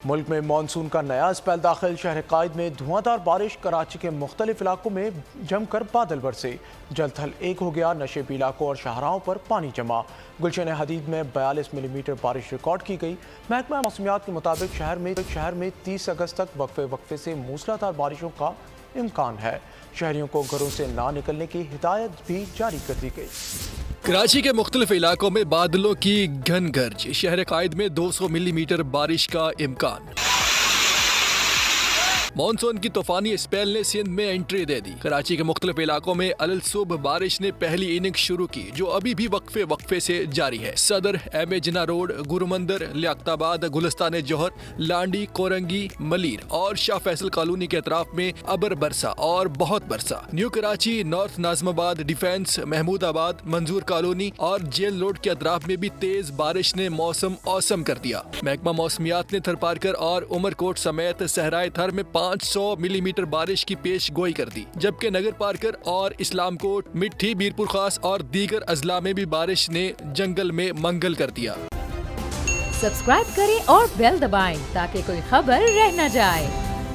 ملک میں مانسون کا نیا اسپیل داخل، شہر قائد میں دھواں بارش، کراچی کے مختلف علاقوں میں جم کر بادل برسے، جل تھل ایک ہو گیا، نشیبی علاقوں اور شاہراہوں پر پانی جمع۔ گلشن حدید میں 42 ملی میٹر بارش ریکارڈ کی گئی۔ محکمہ موسمیات کے مطابق شہر میں 30 اگست تک وقفے سے موسلادھار بارشوں کا امکان ہے۔ شہریوں کو گھروں سے نہ نکلنے کی ہدایت بھی جاری کر دی گئی۔ کراچی کے مختلف علاقوں میں بادلوں کی گھن گرج، شہر قائد میں 200 ملی میٹر بارش کا امکان۔ مانسون کی طوفانی اسپیل نے سندھ میں انٹری دے دی۔ کراچی کے مختلف علاقوں میں الصبح بارش نے پہلی اننگ شروع کی، جو ابھی بھی وقفے سے جاری ہے۔ صدر، ایم اے جناح روڈ، گورمندر، لیاقت آباد، گلستان جوہر، لانڈی، کورنگی، ملیر اور شاہ فیصل کالونی کے اطراف میں ابر برسا اور بہت برسا۔ نیو کراچی، نارتھ ناظم آباد، ڈیفینس، محمود آباد، منظور کالونی اور جیل روڈ کے اطراف میں بھی تیز بارش نے موسم اوسم کر دیا۔ محکمہ موسمیات نے تھرپارکر اور عمر کوٹ سمیت صحرائے تھر میں 500 ملی میٹر بارش کی پیش گوئی کر دی، جبکہ نگر پارکر اور اسلام کوٹ، مٹھی، بیرپور خاص اور دیگر اضلاع میں بھی بارش نے جنگل میں منگل کر دیا۔ سبسکرائب کریں اور بیل دبائیں تاکہ کوئی خبر رہ نہ جائے۔